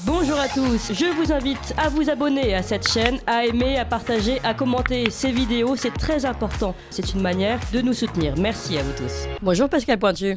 Bonjour à tous, je vous invite à vous abonner à cette chaîne, à aimer, à partager, à commenter ces vidéos, c'est très important. C'est une manière de nous soutenir. Merci à vous tous. Bonjour Pascal Pointu.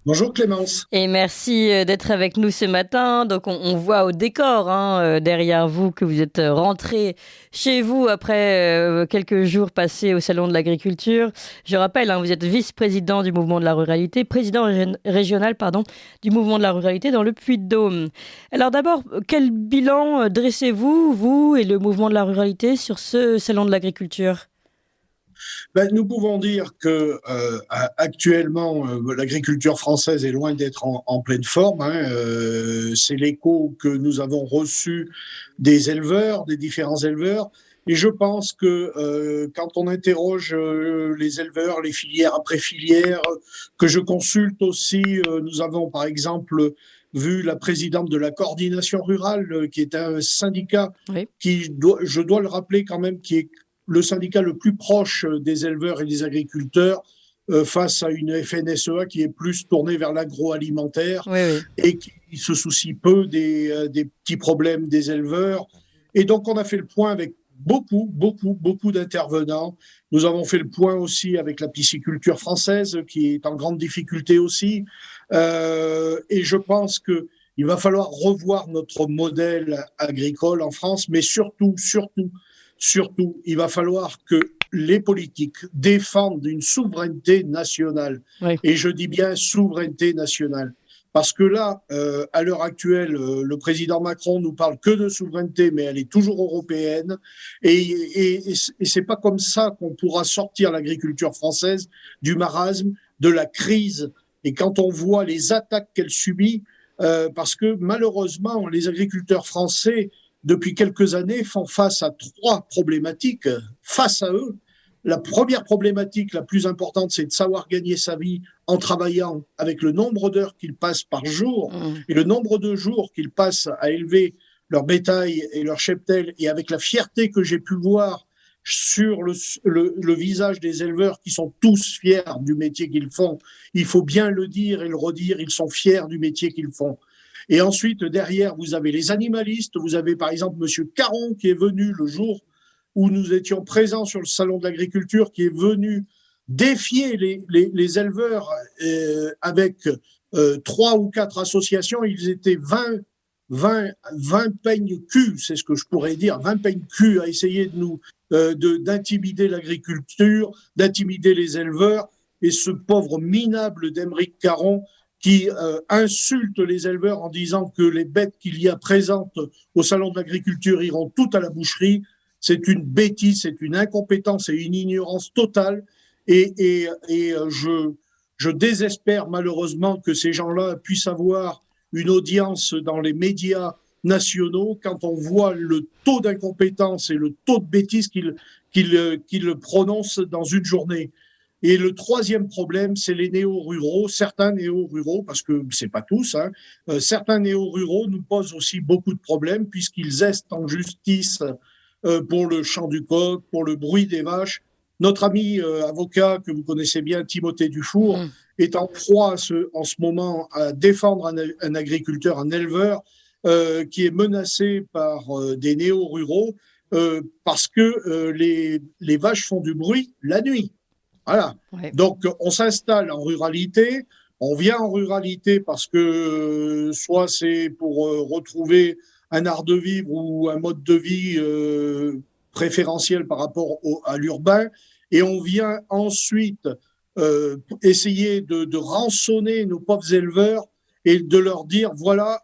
Bonjour Clémence. Et merci d'être avec nous ce matin. Donc on voit au décor derrière vous que vous êtes rentré chez vous après quelques jours passés au Salon de l'Agriculture. Je rappelle, vous êtes vice-président du mouvement de la ruralité, président régional du mouvement de la ruralité dans le Puy-de-Dôme. Alors d'abord, quel bilan dressez-vous, vous et le mouvement de la ruralité, sur ce Salon de l'Agriculture ? Nous pouvons dire que actuellement, l'agriculture française est loin d'être en pleine forme. C'est l'écho que nous avons reçu des éleveurs, des différents éleveurs. Et je pense que quand on interroge les éleveurs, les filières après filières, que je consulte aussi, nous avons par exemple vu la présidente de la coordination rurale, qui est un syndicat je dois le rappeler quand même, qui est le syndicat le plus proche des éleveurs et des agriculteurs face à une FNSEA qui est plus tournée vers l'agroalimentaire et qui se soucie peu des petits problèmes des éleveurs. Et donc, on a fait le point avec beaucoup d'intervenants. Nous avons fait le point aussi avec la pisciculture française qui est en grande difficulté aussi. Et je pense qu'il va falloir revoir notre modèle agricole en France, mais surtout, il va falloir que les politiques défendent une souveraineté nationale. Et je dis bien souveraineté nationale. Parce que là, à l'heure actuelle, le président Macron nous parle que de souveraineté, mais elle est toujours européenne. Et c'est pas comme ça qu'on pourra sortir l'agriculture française du marasme, de la crise. Et quand on voit les attaques qu'elle subit, parce que malheureusement, les agriculteurs français, depuis quelques années, font face à 3 problématiques face à eux. La première problématique, la plus importante, c'est de savoir gagner sa vie en travaillant avec le nombre d'heures qu'ils passent par jour et le nombre de jours qu'ils passent à élever leur bétail et leur cheptel, et avec la fierté que j'ai pu voir sur le visage des éleveurs qui sont tous fiers du métier qu'ils font. Il faut bien le dire et le redire, ils sont fiers du métier qu'ils font. Et ensuite, derrière, vous avez les animalistes. Vous avez, par exemple, Monsieur Caron, qui est venu le jour où nous étions présents sur le Salon de l'Agriculture, qui est venu défier les éleveurs avec 3 ou 4 associations. Ils étaient 20 peignes cul, c'est ce que je pourrais dire, 20 peignes cul à essayer d'intimider l'agriculture, d'intimider les éleveurs. Et ce pauvre minable d'Aymeric Caron qui insulte les éleveurs en disant que les bêtes qu'il y a présentes au Salon de l'Agriculture iront toutes à la boucherie. C'est une bêtise, c'est une incompétence et une ignorance totale. Et je désespère malheureusement que ces gens-là puissent avoir une audience dans les médias nationaux quand on voit le taux d'incompétence et le taux de bêtise qu'ils prononcent dans une journée. Et le troisième problème, c'est les néo-ruraux, certains néo-ruraux, parce que c'est pas tous, certains néo-ruraux nous posent aussi beaucoup de problèmes puisqu'ils estent en justice pour le chant du coq, pour le bruit des vaches. Notre ami avocat que vous connaissez bien, Timothée Dufour, est en proie en ce moment à défendre un agriculteur, un éleveur qui est menacé par des néo-ruraux parce que les vaches font du bruit la nuit. Voilà. Donc, on s'installe en ruralité, on vient en ruralité parce que soit c'est pour retrouver un art de vivre ou un mode de vie préférentiel par rapport à l'urbain, et on vient ensuite essayer de rançonner nos pauvres éleveurs et de leur dire, voilà,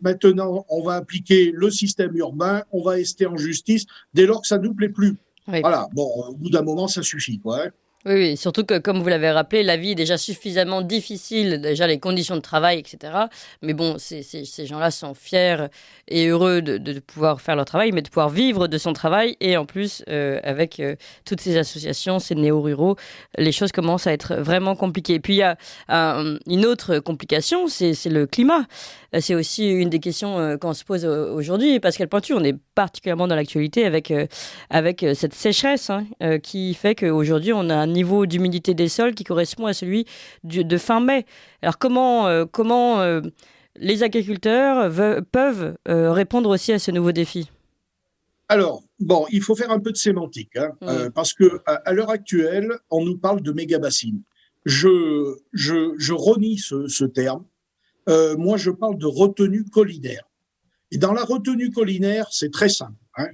maintenant, on va appliquer le système urbain, on va ester en justice dès lors que ça ne nous plaît plus. Voilà, bon, au bout d'un moment, ça suffit, quoi. Oui, surtout que, comme vous l'avez rappelé, la vie est déjà suffisamment difficile, déjà les conditions de travail, etc. Mais bon, ces gens-là sont fiers et heureux de pouvoir faire leur travail, mais de pouvoir vivre de son travail. Et en plus, avec toutes ces associations, ces néo-ruraux, les choses commencent à être vraiment compliquées. Et puis, il y a une autre complication, c'est le climat. C'est aussi une des questions qu'on se pose aujourd'hui. Pascal Pointu, on est particulièrement dans l'actualité avec cette sécheresse qui fait qu'aujourd'hui, on a un niveau d'humidité des sols qui correspond à celui de fin mai. Alors comment les agriculteurs peuvent répondre aussi à ce nouveau défi? Alors, bon, il faut faire un peu de sémantique, hein, parce que à l'heure actuelle, on nous parle de méga-bassines. Je renie ce terme. Moi, je parle de retenue collinaire. Et dans la retenue collinaire, c'est très simple, hein.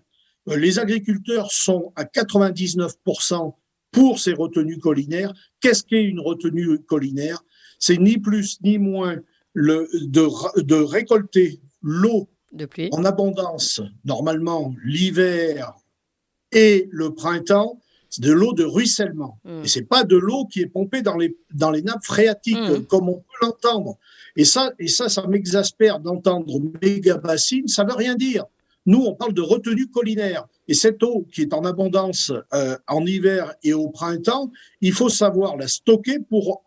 Les agriculteurs sont à 99% pour ces retenues collinaires. Qu'est-ce qu'est une retenue collinaire? C'est ni plus ni moins de récolter l'eau De pluie. en abondance, normalement l'hiver et le printemps, c'est de l'eau de ruissellement. Et c'est pas de l'eau qui est pompée dans les nappes phréatiques, comme on peut l'entendre. Et ça m'exaspère d'entendre méga bassine, ça veut rien dire. Nous, on parle de retenue collinaire. Et cette eau qui est en abondance en hiver et au printemps, il faut savoir la stocker pour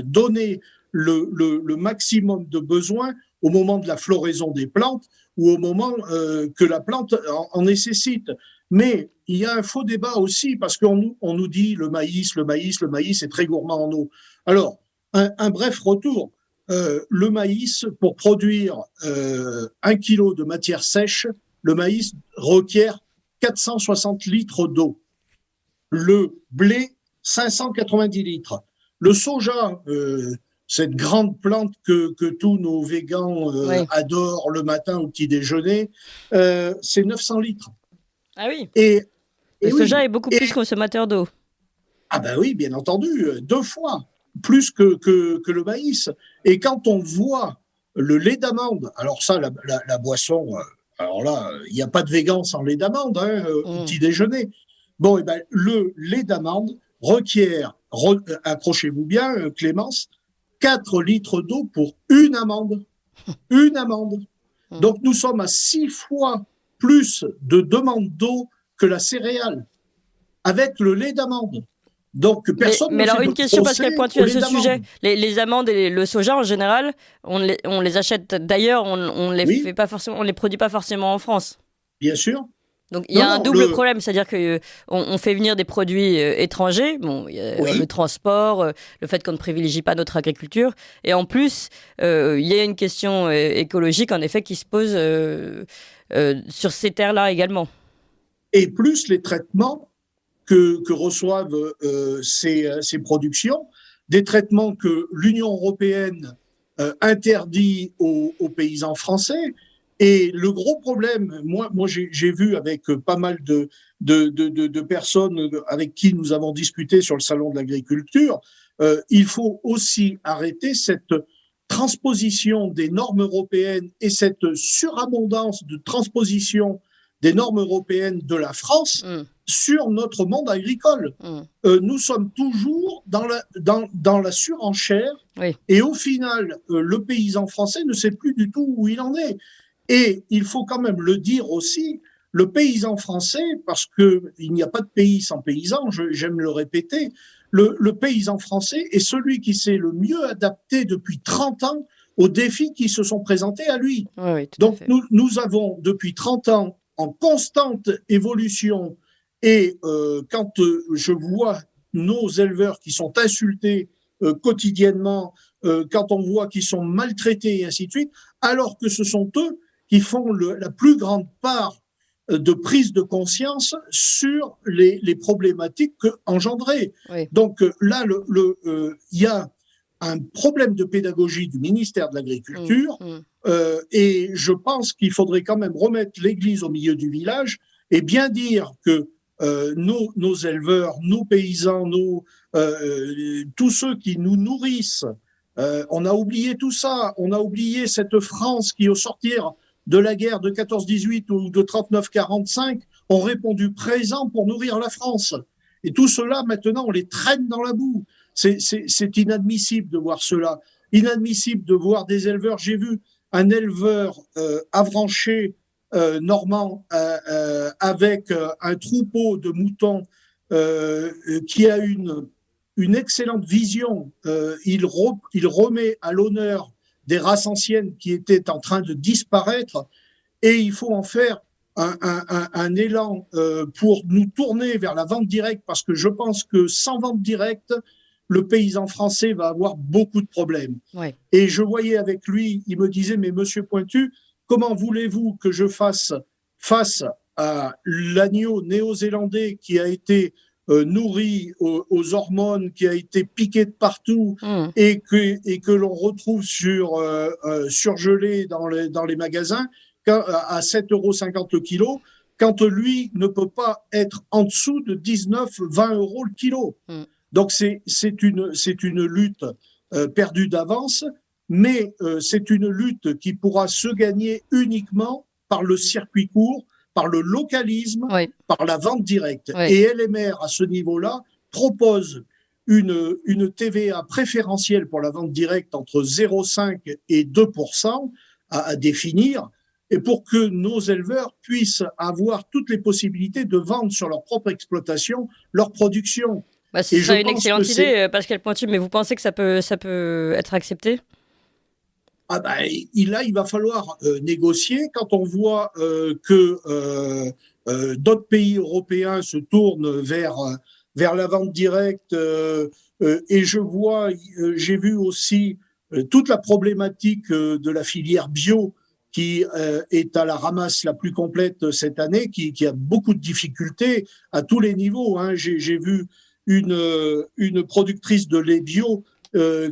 donner le maximum de besoins au moment de la floraison des plantes ou au moment que la plante en nécessite. Mais il y a un faux débat aussi parce qu'on nous dit le maïs est très gourmand en eau. Alors, un bref retour. Le maïs, pour produire 1 kilo de matière sèche, le maïs requiert 460 litres d'eau. Le blé, 590 litres. Le soja, cette grande plante que tous nos végans adorent le matin au petit déjeuner, c'est 900 litres. Ah oui. Et le soja est beaucoup plus consommateur d'eau. Ah ben oui, bien entendu, 2 fois plus que le maïs. Et quand on voit le lait d'amande, alors ça, la boisson, alors là, il n'y a pas de végan sans lait d'amande au petit déjeuner. Bon, et ben le lait d'amande requiert, accrochez-vous bien, Clémence, 4 litres d'eau pour une amande. Une amande. Donc nous sommes à 6 fois plus de demande d'eau que la céréale, avec le lait d'amande. Donc personne mais alors une question parce qu'elle pointue à ce sujet. Les amandes et le soja en général, on les achète d'ailleurs, on les fait pas forcément, on les produit pas forcément en France. Bien sûr. Donc il y a un double problème, c'est-à-dire que on fait venir des produits étrangers, bon, il y a le transport, le fait qu'on ne privilégie pas notre agriculture, et en plus il y a une question écologique en effet qui se pose sur ces terres-là également. Et plus les traitements que reçoivent ces productions, des traitements que l'Union européenne interdit aux paysans français. Et le gros problème, moi j'ai vu avec pas mal de personnes avec qui nous avons discuté sur le salon de l'agriculture, il faut aussi arrêter cette transposition des normes européennes et cette surabondance de transposition des normes européennes de la France sur notre monde agricole. Nous sommes toujours dans la surenchère et au final, le paysan français ne sait plus du tout où il en est. Et il faut quand même le dire aussi, le paysan français, parce qu'il n'y a pas de pays sans paysan, j'aime le répéter, le paysan français est celui qui s'est le mieux adapté depuis 30 ans aux défis qui se sont présentés à lui. Donc nous avons depuis 30 ans en constante évolution et quand je vois nos éleveurs qui sont insultés quotidiennement, quand on voit qu'ils sont maltraités et ainsi de suite, alors que ce sont eux qui font la plus grande part de prise de conscience sur les problématiques engendrées. Donc là, il y a un problème de pédagogie du ministère de l'Agriculture et je pense qu'il faudrait quand même remettre l'église au milieu du village et bien dire que nos éleveurs, nos paysans, tous ceux qui nous nourrissent, on a oublié tout ça, on a oublié cette France qui, au sortir de la guerre de 14-18 ou de 39-45, ont répondu présent pour nourrir la France. Et tout cela, maintenant, on les traîne dans la boue. C'est inadmissible de voir cela. Inadmissible de voir des éleveurs. J'ai vu un éleveur avranché normand avec un troupeau de moutons qui a une excellente vision. Il remet à l'honneur des races anciennes qui étaient en train de disparaître et il faut en faire un élan pour nous tourner vers la vente directe parce que je pense que sans vente directe, le paysan français va avoir beaucoup de problèmes. Ouais. Et je voyais avec lui, il me disait, mais monsieur Pointu, comment voulez-vous que je fasse face à l'agneau néo-zélandais qui a été nourri aux hormones, qui a été piqué de partout Mmh. et que l'on retrouve surgelé dans les magasins à 7,50 € le kilo, quand lui ne peut pas être en dessous de 19-20 € le kilo. Mmh. Donc c'est une lutte perdue d'avance, mais c'est une lutte qui pourra se gagner uniquement par le circuit court, par le localisme, Ouais. par la vente directe. Ouais. Et LMR, à ce niveau-là, propose une TVA préférentielle pour la vente directe entre 0,5 et 2% à définir, et pour que nos éleveurs puissent avoir toutes les possibilités de vendre sur leur propre exploitation leur production. Bah, ce serait une excellente idée, Pascal Pointu, mais vous pensez que ça peut être accepté? Ah ben, là, il va falloir négocier. Quand on voit que d'autres pays européens se tournent vers la vente directe, et j'ai vu aussi toute la problématique de la filière bio qui est à la ramasse la plus complète cette année, qui a beaucoup de difficultés à tous les niveaux, hein. J'ai vu une productrice de lait bio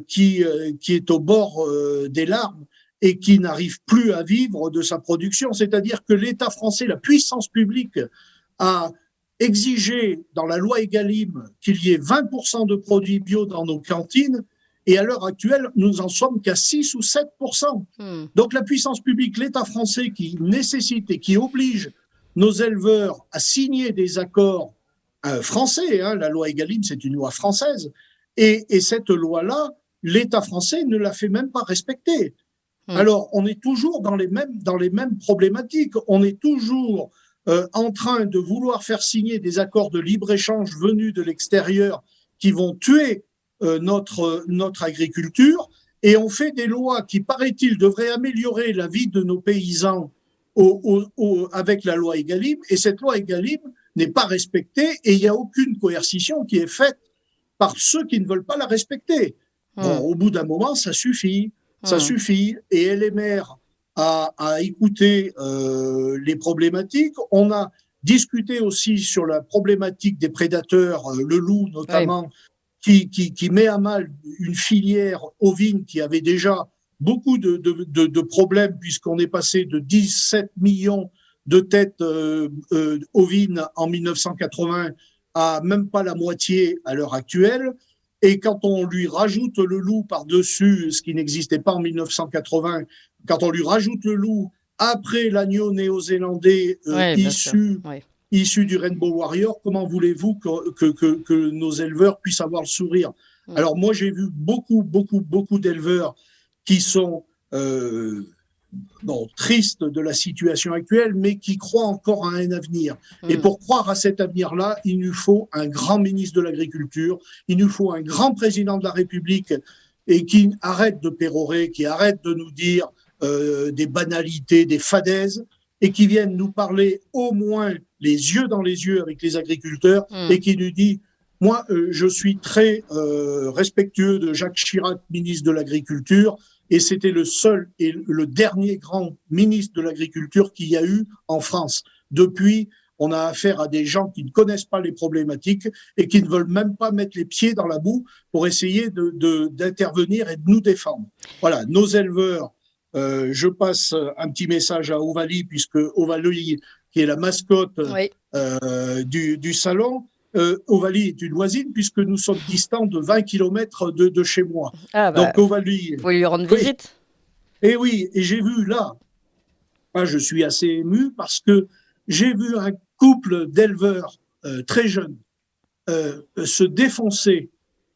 qui est au bord des larmes et qui n'arrive plus à vivre de sa production. C'est-à-dire que l'État français, la puissance publique, a exigé dans la loi Egalim qu'il y ait 20% de produits bio dans nos cantines, et à l'heure actuelle, nous en sommes qu'à 6 ou 7%. Donc la puissance publique, l'État français qui nécessite et qui oblige nos éleveurs à signer des accords français, hein, la loi Egalim, c'est une loi française, et cette loi-là, l'État français ne la fait même pas respecter. Alors, on est toujours dans les mêmes problématiques. On est toujours en train de vouloir faire signer des accords de libre-échange venus de l'extérieur qui vont tuer notre agriculture. Et on fait des lois qui, paraît-il, devraient améliorer la vie de nos paysans avec la loi Egalim. Et cette loi Egalim n'est pas respectée et il n'y a aucune coercition qui est faite par ceux qui ne veulent pas la respecter. Bon, au bout d'un moment, ça suffit. Ça suffit. Et LMR a écouté les problématiques. On a discuté aussi sur la problématique des prédateurs, le loup notamment, qui met à mal une filière ovine qui avait déjà beaucoup de problèmes, puisqu'on est passé de 17 millions de têtes ovines en 1980 à même pas la moitié à l'heure actuelle. Et quand on lui rajoute le loup par-dessus, ce qui n'existait pas en 1980, quand on lui rajoute le loup après l'agneau néo-zélandais issu du Rainbow Warrior, comment voulez-vous que nos éleveurs puissent avoir le sourire? Alors moi, j'ai vu beaucoup d'éleveurs qui sont tristes de la situation actuelle, mais qui croient encore à un avenir. Et pour croire à cet avenir-là, il nous faut un grand ministre de l'Agriculture, il nous faut un grand président de la République, et qui arrête de pérorer, qui arrête de nous dire des banalités, des fadaises, et qui vienne nous parler au moins les yeux dans les yeux avec les agriculteurs, et qui nous dit: moi, je suis très respectueux de Jacques Chirac, ministre de l'Agriculture, et c'était le seul et le dernier grand ministre de l'Agriculture qu'il y a eu en France. Depuis, on a affaire à des gens qui ne connaissent pas les problématiques et qui ne veulent même pas mettre les pieds dans la boue pour essayer d'intervenir et de nous défendre. Voilà, nos éleveurs, je passe un petit message à Ovalie, puisque Ovalie, qui est la mascotte du salon, Ovalie est une voisine, puisque nous sommes distants de 20 km de chez moi. Ah bah, donc Ovalie... Il faut lui rendre visite. Et oui, et j'ai vu là, moi je suis assez ému, parce que j'ai vu un couple d'éleveurs très jeunes se défoncer,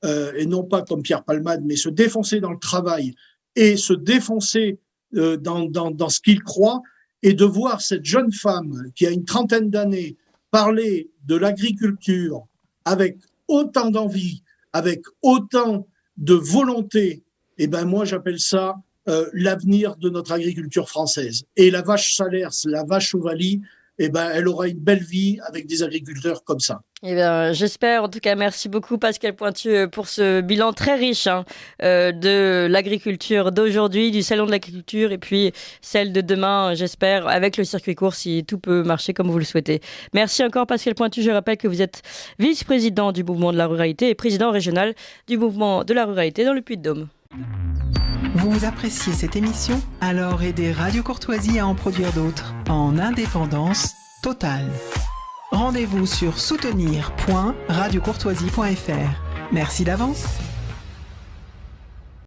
et non pas comme Pierre Palmade, mais se défoncer dans le travail et se défoncer dans ce qu'ils croient, et de voir cette jeune femme qui a une trentaine d'années parler de l'agriculture avec autant d'envie, avec autant de volonté, eh ben moi j'appelle ça l'avenir de notre agriculture française. Et la vache Salers, la vache Ovalie, eh ben elle aura une belle vie avec des agriculteurs comme ça. Eh bien, j'espère. En tout cas, merci beaucoup Pascal Pointu pour ce bilan très riche de l'agriculture d'aujourd'hui, du salon de l'agriculture et puis celle de demain, j'espère, avec le circuit court si tout peut marcher comme vous le souhaitez. Merci encore Pascal Pointu. Je rappelle que vous êtes vice-président du mouvement de la ruralité et président régional du mouvement de la ruralité dans le Puy-de-Dôme. Vous appréciez cette émission? Alors aidez Radio Courtoisie à en produire d'autres en indépendance totale. Rendez-vous sur soutenir.radiocourtoisie.fr. Merci d'avance.